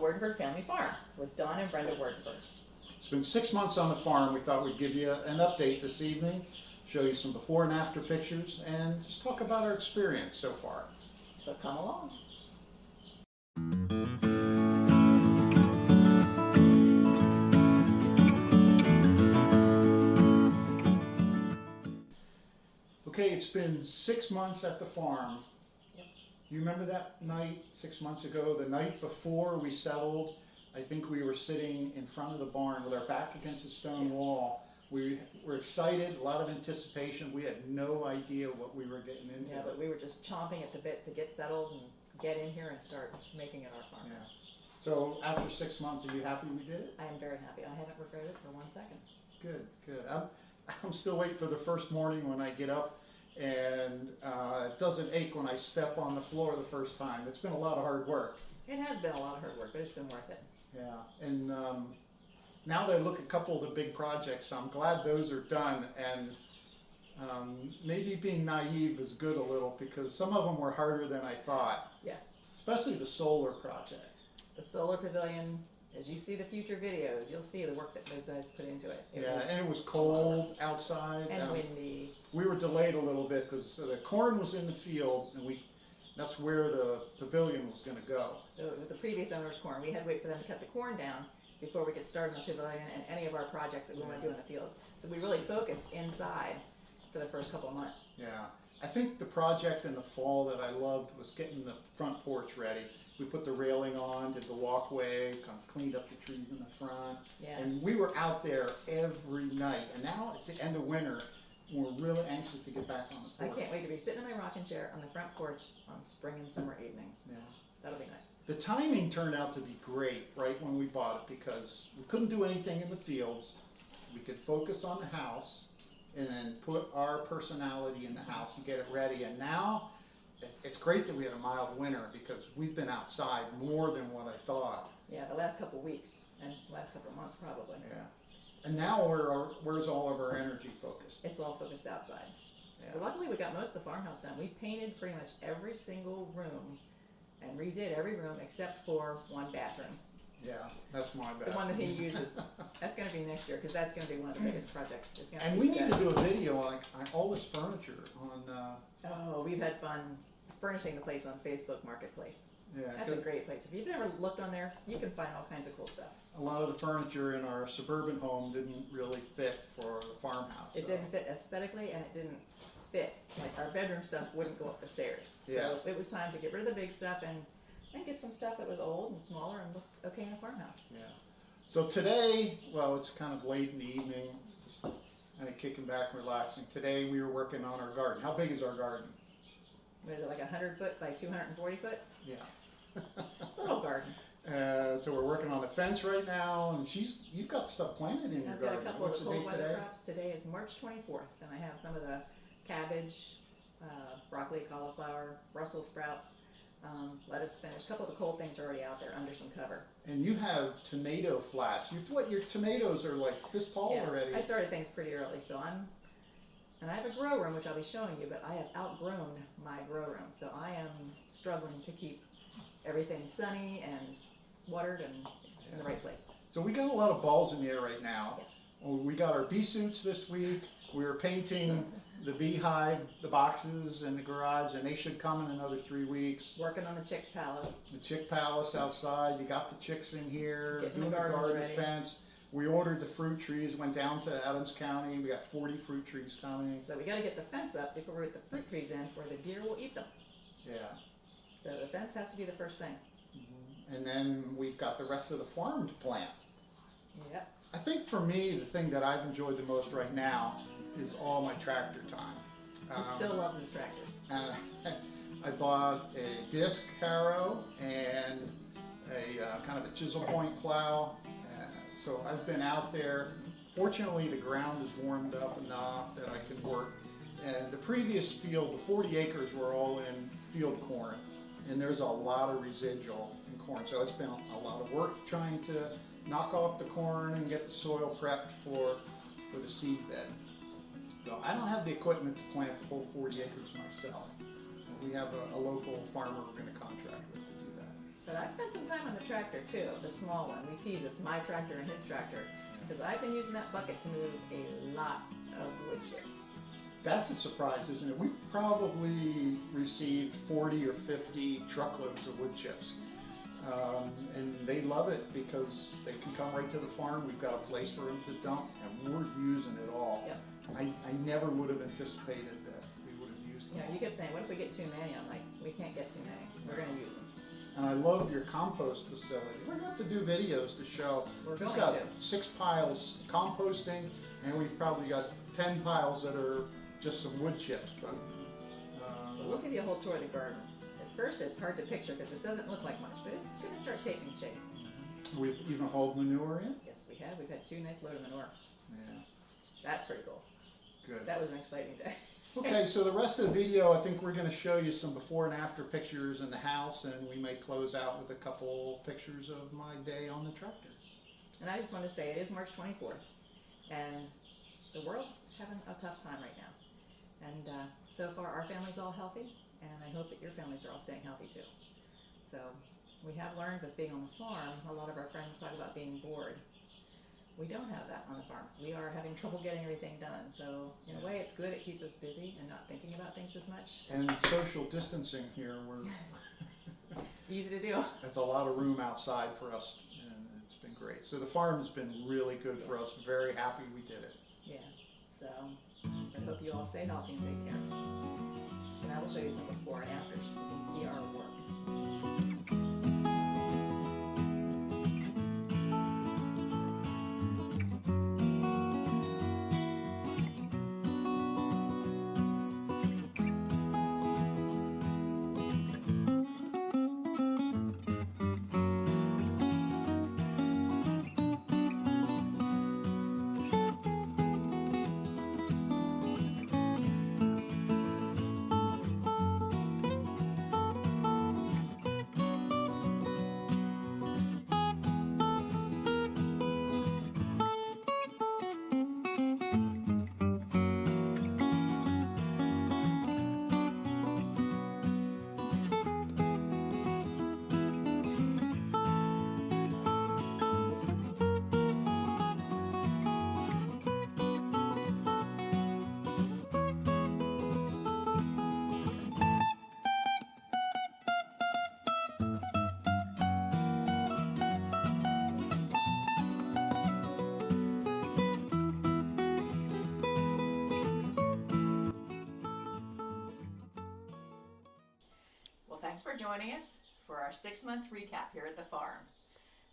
Wardenburg Family Farm with Don and Brenda Wardenburg. It's been 6 months on the farm. We thought we'd give you an update this evening, show you some before and after pictures, and just talk about our experience so far. So come along. Okay, it's been 6 months at the farm. Yep. You remember that night 6 months ago, the night before we settled? I think we were sitting in front of the barn with our back against the stone Yes. wall. We were excited, a lot of anticipation. We had no idea what we were getting into. Yeah, but we were just chomping at the bit to get settled and get in here and start making it our farmhouse. So after 6 months, are you happy we did it? I am very happy. I haven't regretted it for 1 second. Good, good. I'm still waiting for the first morning when I get up and it doesn't ache when I step on the floor the first time. It's been a lot of hard work. It has been a lot of hard work, but it's been worth it. Yeah, and now that I look at a couple of the big projects, I'm glad those are done, and maybe being naive is good a little because some of them were harder than I thought. Yeah. Especially the solar project. The solar pavilion, as you see the future videos, you'll see the work that those guys put into it. And it was cold outside. And windy. We were delayed a little bit because the corn was in the field, and that's where the pavilion was going to go. So with the previous owner's corn, we had to wait for them to cut the corn down before we could start on the pavilion and any of our projects that we want to do in the field. So we really focused inside for the first couple of months. Yeah, I think the project in the fall that I loved was getting the front porch ready. We put the railing on, did the walkway, kind of cleaned up the trees in the front. Yeah. And we were out there every night. And now it's the end of winter. We're really anxious to get back on the I porch. can't wait to be sitting in my rocking chair on the front porch on spring and summer evenings. Yeah. That'll be nice. The timing turned out to be great right when we bought it because we couldn't do anything in the fields. We could focus on the house and then put our personality in the house and get it ready. And now it's great that we had a mild winter because we've been outside more than what I thought. Yeah, the last couple of weeks and the last couple of months probably. Yeah. And now where's all of our energy focused? It's all focused outside. Yeah. But luckily we got most of the farmhouse done. We painted pretty much every single room and redid every room except for one bathroom. Yeah, that's my bad. The one that he uses. That's going to be next year because that's going to be one of the biggest projects. It's gonna And we need to do a video on all this furniture on. Oh, we've had fun furnishing the place on Facebook Marketplace. Yeah, That's a great place. If you've never looked on there, you can find all kinds of cool stuff. a lot of the furniture in our suburban home didn't really fit for the farmhouse. It didn't fit aesthetically and it didn't fit. Like our bedroom stuff wouldn't go up the stairs. Yeah. So it was time to get rid of the big stuff and get some stuff that was old and smaller and looked okay in a farmhouse. Yeah. So today, well, it's kind of late in the evening, just kind of kicking back, relaxing. Today we were working on our garden. How big is our garden? What is it, like 100 foot by 240 foot? Yeah. Little garden. So we're working on the fence right now, and you've got stuff planted in your I've got garden. a couple of What's the the cold date weather today? crops. Today is March 24th, and I have some of the cabbage, broccoli, cauliflower, Brussels sprouts, lettuce, spinach. A couple of the cold things are already out there under some cover. And you have tomato flats. Your tomatoes are like this tall Yeah, already. I started things pretty early, so and I have a grow room, which I'll be showing you, but I have outgrown my grow room, so I am struggling to keep everything sunny and watered and in the right place. So we got a lot of balls in the air right now. Yes. We got our bee suits this week. We were painting the beehive, the boxes in the garage, and they should come in another 3 weeks. Working on the chick palace. The chick palace outside, you got the chicks in here, Getting doing the the gardens garden ready. fence. We ordered the fruit trees, went down to Adams County, we got 40 fruit trees coming. So we gotta get the fence up before we get the fruit trees in where the deer will eat them. Yeah. So the fence has to be the first thing. And then we've got the rest of the farm to plant. Yep. I think for me, the thing that I've enjoyed the most right now is all my tractor time. He still loves his tractors. I bought a disc harrow and a kind of a chisel point plow. So I've been out there. Fortunately, the ground is warmed up enough that I can work. And the previous field, the 40 acres, were all in field corn. And there's a lot of residual in corn. So it's been a lot of work trying to knock off the corn and get the soil prepped for the seed bed. So I don't have the equipment to plant the whole 40 acres myself. We have a local farmer we're going to contract with to do that. But I spent some time on the tractor too, the small one. We tease it's my tractor and his tractor, because I've been using that bucket to move a lot of wood chips. That's a surprise, isn't it? We probably received 40 or 50 truckloads of wood chips. And they love it because they can come right to the farm. We've got a place for them to dump, and we're using it all. Yep. I never would have anticipated that we would have used them. You kept saying, what if we get too many? I'm like, we can't get too many. We're going to use them. And I love your compost facility. We're going to have to do videos to show. We're It's going got to. 6 piles composting, and we've probably got 10 piles that are just some wood chips. But We'll give you a whole tour of the garden. At first, it's hard to picture because it doesn't look like much, but it's going to start taking shape. we've even hauled manure in. Yes, we have. We've had 2 nice load of manure. Yeah, That's pretty cool. good. That was an exciting day. Okay, so the rest of the video, I think we're going to show you some before and after pictures in the house, and we may close out with a couple pictures of my day on the tractor. And I just want to say it is March 24th, and the world's having a tough time right now. And so far, our family's all healthy, and I hope that your families are all staying healthy too. So we have learned with being on the farm, a lot of our friends talk about being bored. We don't have that on the farm. We are having trouble getting everything done. So in a way, it's good. It keeps us busy and not thinking about things as much. And social distancing here, Easy to do. that's a lot of room outside for us, and it's been great. So the farm has been really good for us. Very happy we did it. Yeah. So I hope you all stay healthy and take care. And I will show you some before and after so you can see our work. Thanks for joining us for our 6-month recap here at the farm.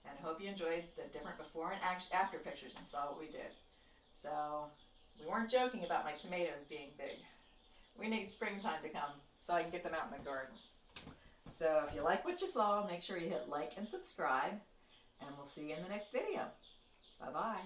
And I hope you enjoyed the different before and after pictures and saw what we did. So we weren't joking about my tomatoes being big. We need springtime to come so I can get them out in the garden. So if you like what you saw, make sure you hit like and subscribe, and we'll see you in the next video. Bye-bye.